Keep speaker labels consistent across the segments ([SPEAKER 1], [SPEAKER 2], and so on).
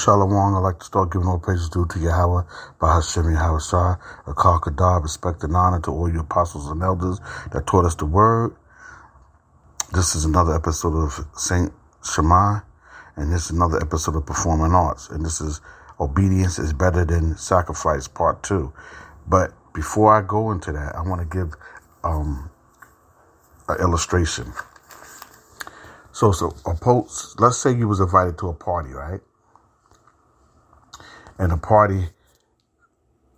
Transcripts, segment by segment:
[SPEAKER 1] Shalom, I'd like to start giving all praises due to Yahweh, Bahashim Yahweh Shah, Akal Kadar, respect and honor to all your apostles and elders that taught us the word. This is another episode of Saint Shema, and this is another episode of Performing Arts, and this is Obedience is Better Than Sacrifice, Part 2. But before I go into that, I want to give an illustration. So let's say you was invited to a party, right? And the party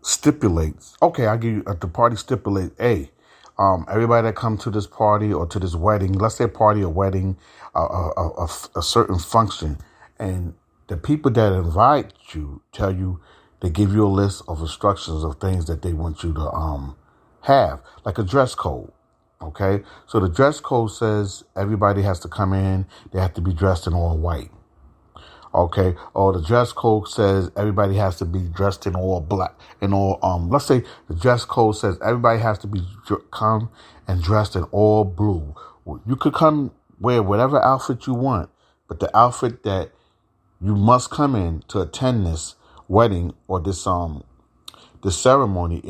[SPEAKER 1] stipulates, the party stipulates, everybody that come to this party or to this wedding, let's say a wedding, a certain function, and the people that invite you tell you, they give you a list of instructions of things that they want you to have, like a dress code. Okay, so the dress code says everybody has to come in, they have to be dressed in all white. Okay, or the dress code says everybody has to be dressed in all black, let's say the dress code says everybody has to be come and dressed in all blue. You could come wear whatever outfit you want, but the outfit that you must come in to attend this wedding or this ceremony,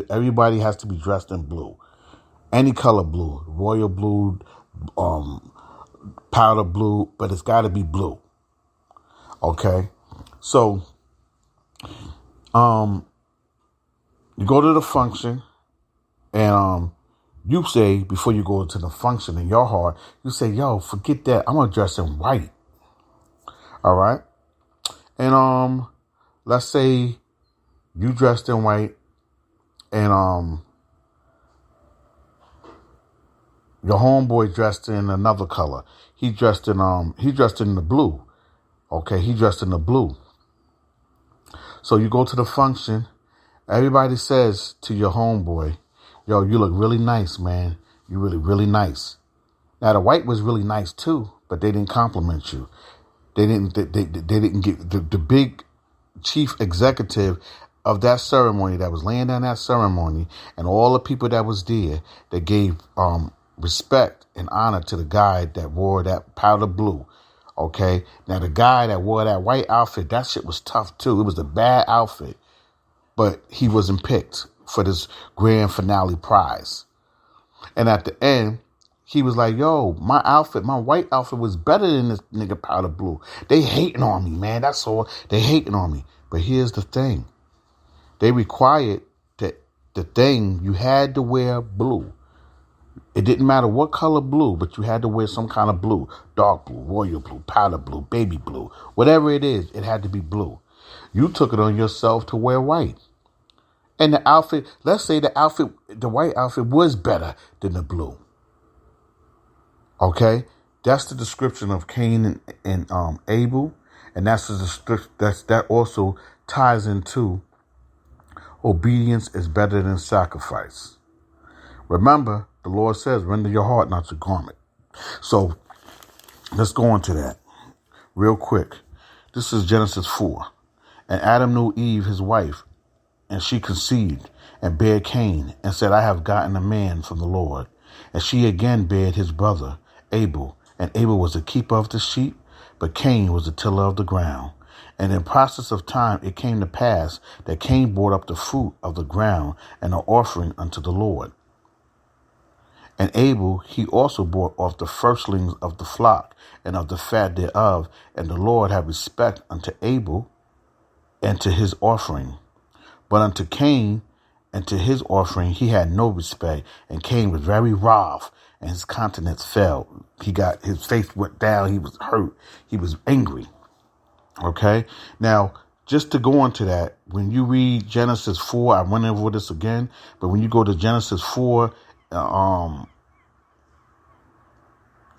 [SPEAKER 1] everybody has to be dressed in blue. Any color blue, royal blue, powder blue, but it's got to be blue. Okay, so you go to the function, and you say, before you go to the function in your heart, you say, yo, forget that, I'm gonna dress in white. All right, and let's say you dressed in white, and your homeboy dressed in another color. He dressed in the blue. Okay, he dressed in the blue. So you go to the function. Everybody says to your homeboy, yo, you look really nice, man. You really, really nice. Now, the white was really nice, too, but they didn't compliment you. They didn't give the big chief executive of that ceremony that was laying down that ceremony, and all the people that was there, that gave respect and honor to the guy that wore that powder blue. Okay, now the guy that wore that white outfit, that shit was tough too. It was a bad outfit, but he wasn't picked for this grand finale prize. And at the end, he was like, yo, my white outfit was better than this nigga powder blue. They hating on me, man. That's all. They hating on me. But here's the thing. They required that the thing, you had to wear blue. It didn't matter what color blue, but you had to wear some kind of blue. Dark blue, royal blue, powder blue, baby blue. Whatever it is, it had to be blue. You took it on yourself to wear white. And the outfit, let's say the white outfit was better than the blue. Okay? That's the description of Cain and Abel. And that also ties into obedience is better than sacrifice. Remember, the Lord says, render your heart, not your garment. So let's go into that real quick. This is Genesis 4. And Adam knew Eve, his wife, and she conceived and bare Cain and said, I have gotten a man from the Lord. And she again bare his brother Abel. And Abel was the keeper of the sheep, but Cain was the tiller of the ground. And in process of time, it came to pass that Cain brought up the fruit of the ground and an offering unto the Lord. And Abel, he also brought off the firstlings of the flock and of the fat thereof. And the Lord had respect unto Abel and to his offering. But unto Cain and to his offering he had no respect. And Cain was very wroth, and his countenance fell. His face went down. He was hurt. He was angry. Okay. Now, just to go into that, when you read Genesis 4, I went over this again, but when you go to Genesis 4,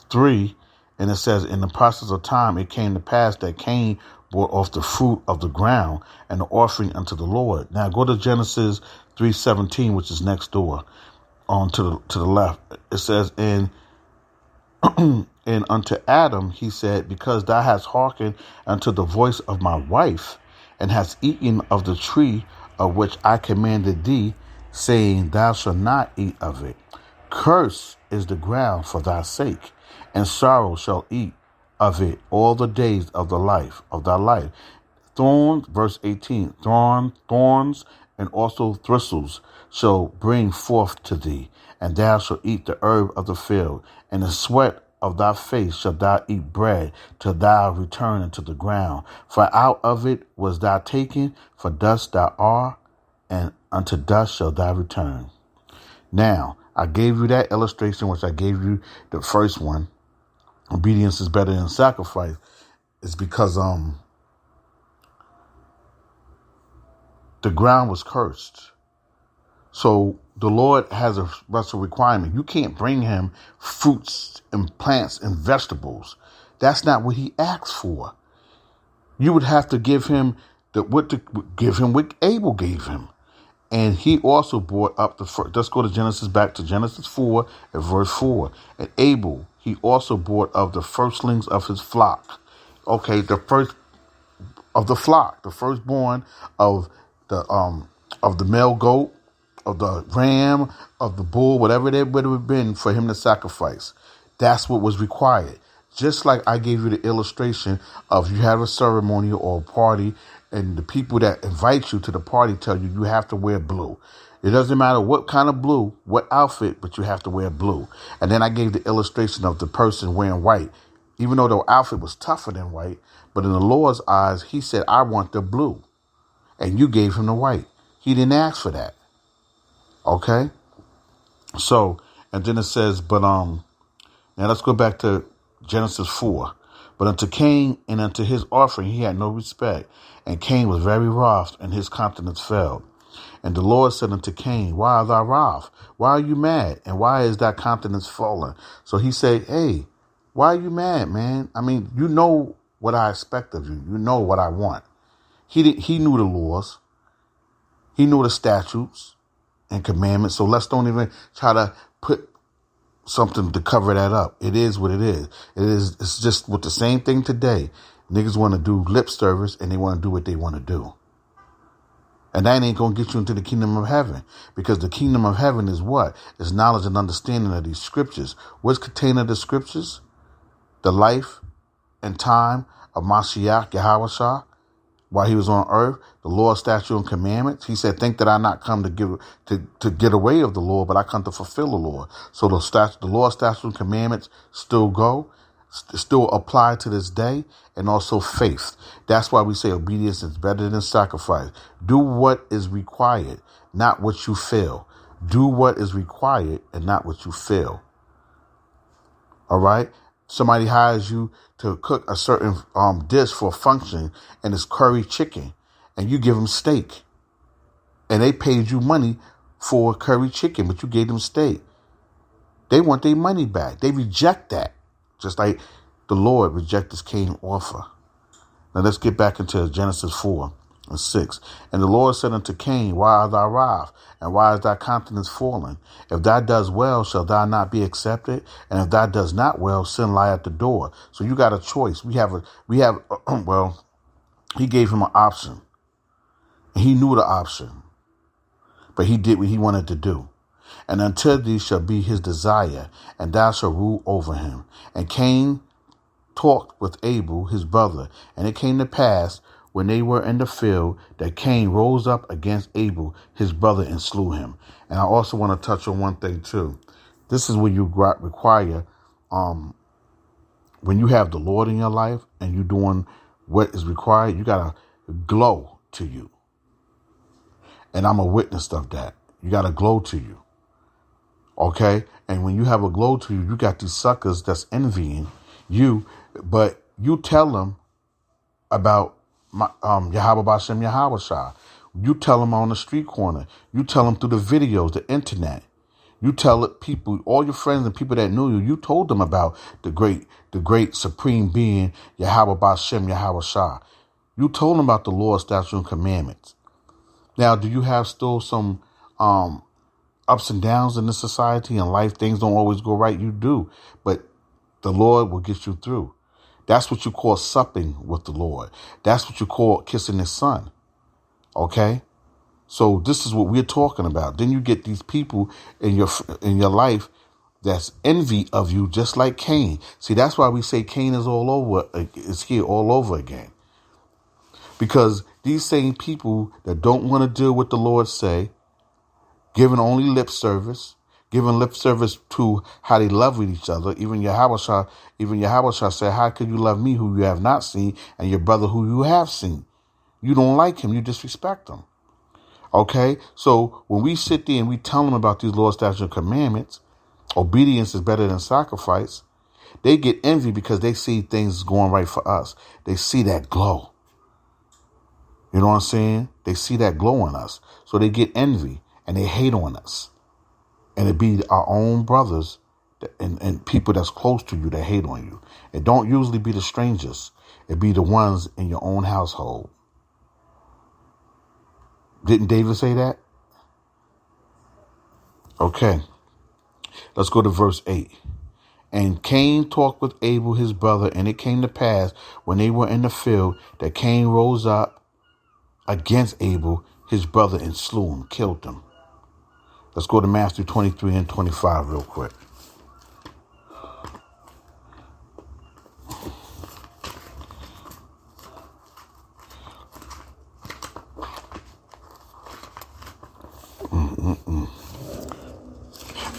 [SPEAKER 1] 3, and it says, in the process of time, it came to pass that Cain brought off the fruit of the ground and the offering unto the Lord. Now go to Genesis 3:17, which is next door, to the left. It says, and unto Adam he said, because thou hast hearkened unto the voice of my wife, and hast eaten of the tree of which I commanded thee, saying, thou shalt not eat of it. Cursed is the ground for thy sake, and sorrow shall eat of it all the days of thy life. Thorns, verse 18, thorns and also thistles shall bring forth to thee, and thou shalt eat the herb of the field, and the sweat of thy face shalt thou eat bread, till thou return into the ground. For out of it was thou taken, for dust thou art, and unto dust shalt thou return. Now, I gave you that illustration, which I gave you the first one. Obedience is better than sacrifice. It's because the ground was cursed. So the Lord has a special requirement. You can't bring him fruits and plants and vegetables. That's not what he asked for. You would have to give him what Abel gave him. And he also brought up let's go to back to Genesis 4 and verse 4. And Abel, he also brought up the firstlings of his flock. Okay, the first of the flock, the firstborn of the male goat, of the ram, of the bull, whatever it would have been for him to sacrifice. That's what was required. Just like I gave you the illustration of you have a ceremony or a party, and the people that invite you to the party tell you you have to wear blue. It doesn't matter what kind of blue, what outfit, but you have to wear blue. And then I gave the illustration of the person wearing white, even though the outfit was tougher than white. But in the Lord's eyes, he said, I want the blue. And you gave him the white. He didn't ask for that. Okay? So, and then it says, now let's go back to Genesis 4. But unto Cain and unto his offering he had no respect. And Cain was very wroth, and his countenance fell. And the Lord said unto Cain, why art thou wroth? Why are you mad? And why is thy countenance fallen? So he said, hey, why are you mad, man? I mean, you know what I expect of you. You know what I want. He knew the laws. He knew the statutes and commandments. So let's don't even try to put something to cover that up. It is what it is. It's just with the same thing today. Niggas want to do lip service and they want to do what they want to do. And that ain't going to get you into the kingdom of heaven, because the kingdom of heaven is what? It's knowledge and understanding of these scriptures. What's contained in the scriptures? The life and time of Mashiach Yahweh while he was on earth, the law, statute, and commandments. He said, think that I not come to get away of the law, but I come to fulfill the law. So the law, statute, and commandments still apply to this day, and also faith. That's why we say obedience is better than sacrifice. Do what is required, not what you feel. Do what is required and not what you feel. All right? Somebody hires you to cook a certain dish for a function, and it's curry chicken, and you give them steak. And they paid you money for curry chicken, but you gave them steak. They want their money back. They reject that, just like the Lord rejected Cain's offer. Now let's get back into Genesis 4 and 6. And the Lord said unto Cain, why art thou wroth? And why is thy countenance fallen? If thou dost well, shall thou not be accepted? And if thou dost not well, sin lie at the door. So you got a choice. He gave him an option. He knew the option, but he did what he wanted to do. And unto thee shall be his desire, and thou shalt rule over him. And Cain talked with Abel, his brother. And it came to pass, when they were in the field, that Cain rose up against Abel, his brother, and slew him. And I also want to touch on one thing, too. This is what you require when you have the Lord in your life and you're doing what is required. You got to glow to you. And I'm a witness of that. You got to glow to you. Okay? And when you have a glow to you, you got these suckers that's envying you, but you tell them about Yahweh Bashem Yahweh Shah. You tell them on the street corner. You tell them through the videos, the internet. You tell it people, all your friends and people that knew you, you told them about the great supreme being, Yahweh Bashem Yahweh Shah. You told them about the law, statutes, and commandments. Now, do you have still some ups and downs in this society and life? Things don't always go right. You do. But the Lord will get you through. That's what you call supping with the Lord. That's what you call kissing his son. Okay? So this is what we're talking about. Then you get these people in your life that's envy of you, just like Cain. See, that's why we say Cain is here all over again. Because these same people that don't want to deal with the Lord say, giving only lip service, giving lip service to how they love with each other. Even Yahweh said, how could you love me who you have not seen and your brother who you have seen? You don't like him. You disrespect him. Okay? So when we sit there and we tell them about these laws, statutes, and commandments, obedience is better than sacrifice, they get envy because they see things going right for us. They see that glow. You know what I'm saying? They see that glow in us. So they get envy and they hate on us. And it be our own brothers and people that's close to you that hate on you. It don't usually be the strangers. It be the ones in your own household. Didn't David say that? Okay. Let's go to verse 8. And Cain talked with Abel his brother, and it came to pass when they were in the field that Cain rose up against Abel, his brother, and slew him, killed him. Let's go to Matthew 23 and 25 real quick.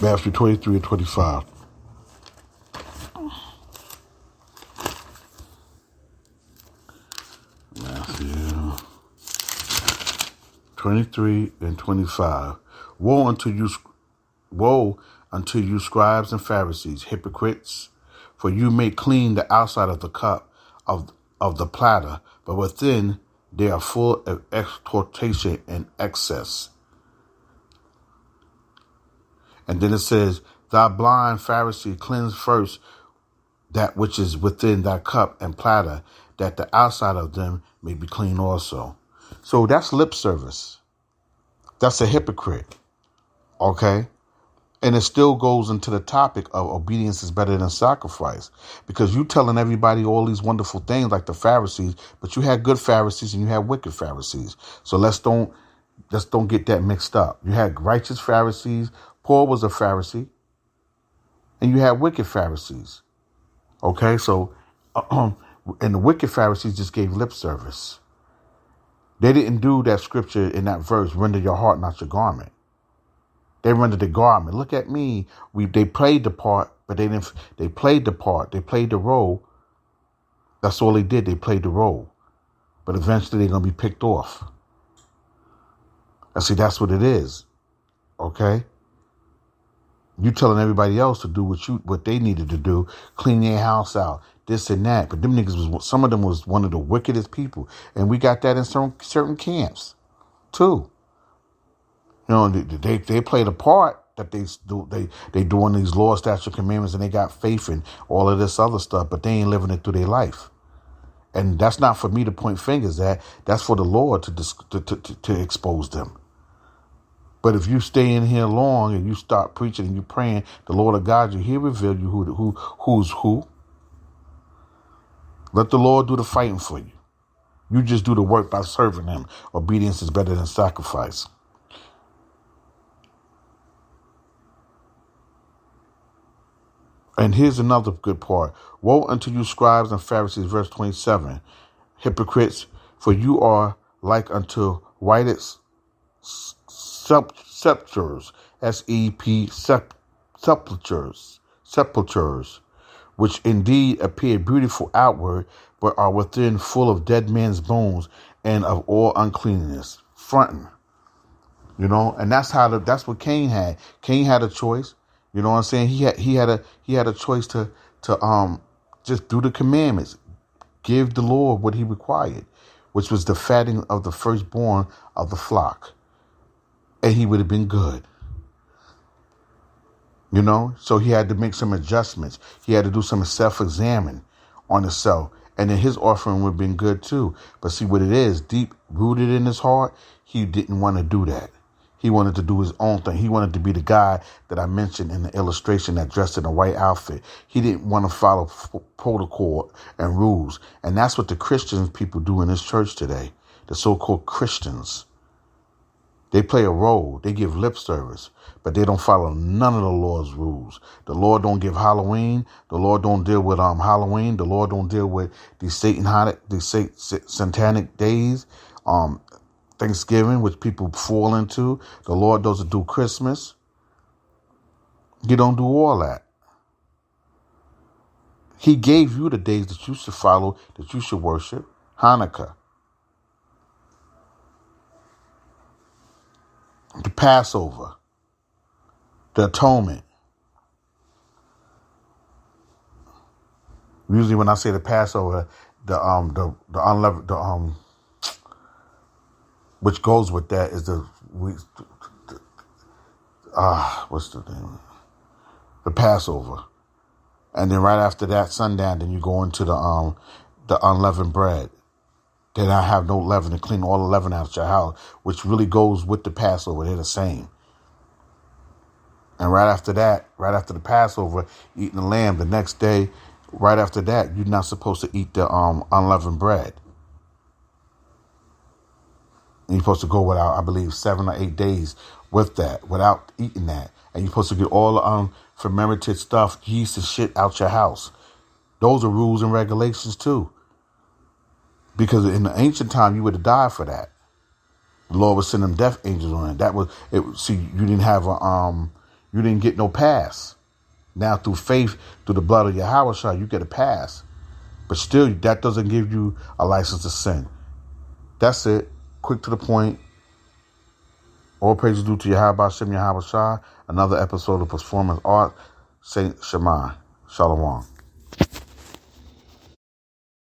[SPEAKER 1] Matthew 23 and 25. Matthew 23 and 25. Woe unto you, scribes and Pharisees, hypocrites, for you make clean the outside of the cup of the platter, but within they are full of extortation and excess. And then it says, thou blind Pharisee, cleanse first that which is within thy cup and platter, that the outside of them may be clean also. So that's lip service. That's a hypocrite. Okay? And it still goes into the topic of obedience is better than sacrifice. Because you telling everybody all these wonderful things like the Pharisees, but you had good Pharisees and you had wicked Pharisees. So let's don't get that mixed up. You had righteous Pharisees. Paul was a Pharisee. And you had wicked Pharisees. Okay? So, and the wicked Pharisees just gave lip service. They didn't do that scripture in that verse, render your heart, not your garment. They rendered the garment. Look at me. They played the part, but they didn't. They played the part. They played the role. That's all they did. They played the role. But eventually they're going to be picked off. And see, that's what it is. Okay? You telling everybody else to do what they needed to do, clean their house out, this and that. But them niggas some of them was one of the wickedest people. And we got that in certain camps too. You know, they played a part that they doing these laws, statutes, commandments, and they got faith and all of this other stuff, but they ain't living it through their life. And that's not for me to point fingers at. That's for the Lord to expose them. But if you stay in here long and you start preaching and you praying, the Lord of God, He'll reveal you who's who. Let the Lord do the fighting for you. You just do the work by serving Him. Obedience is better than sacrifice. And here's another good part. Woe unto you, scribes and Pharisees, verse 27. Hypocrites, for you are like unto whited sepulchres, sepulchres, which indeed appear beautiful outward, but are within full of dead men's bones and of all uncleanness. Fronting. You know, and that's what Cain had. Cain had a choice. You know what I'm saying? He had a choice to just do the commandments, give the Lord what He required, which was the fatting of the firstborn of the flock, and he would have been good. You know, so he had to make some adjustments. He had to do some self-examine on himself, and then his offering would have been good too. But see what it is, deep rooted in his heart, he didn't want to do that. He wanted to do his own thing. He wanted to be the guy that I mentioned in the illustration that dressed in a white outfit. He didn't want to follow protocol and rules. And that's what the Christian people do in this church today. The so-called Christians. They play a role. They give lip service, but they don't follow none of the Lord's rules. The Lord don't give Halloween. The Lord don't deal with Halloween. The Lord don't deal with these satanic days, Thanksgiving, which people fall into. The Lord doesn't do Christmas. He don't do all that. He gave you the days that you should follow, that you should worship. Hanukkah, the Passover, the Atonement. Usually, when I say the Passover, the unleavened, which goes with that is what's the name? The Passover, and then right after that, sundown, then you go into the unleavened bread. Then I have no leaven to clean all the leaven out of your house, which really goes with the Passover. They're the same. And right after the Passover, eating the lamb, the next day, right after that, you're not supposed to eat the unleavened bread. And you're supposed to go without, I believe, 7 or 8 days with that, without eating that. And you're supposed to get all the fermented stuff, yeast and shit out your house. Those are rules and regulations too. Because in the ancient time, you would have died for that. The Lord would send them death angels on it. That was it. See, you didn't have you didn't get no pass. Now through faith, through the blood of Yahweh, you get a pass. But still, that doesn't give you a license to sin. That's it. Quick to the point. All praises due to Yahweh Shem Yahweh Shah. Another episode of Performance Art. Saint Shema. Shalom.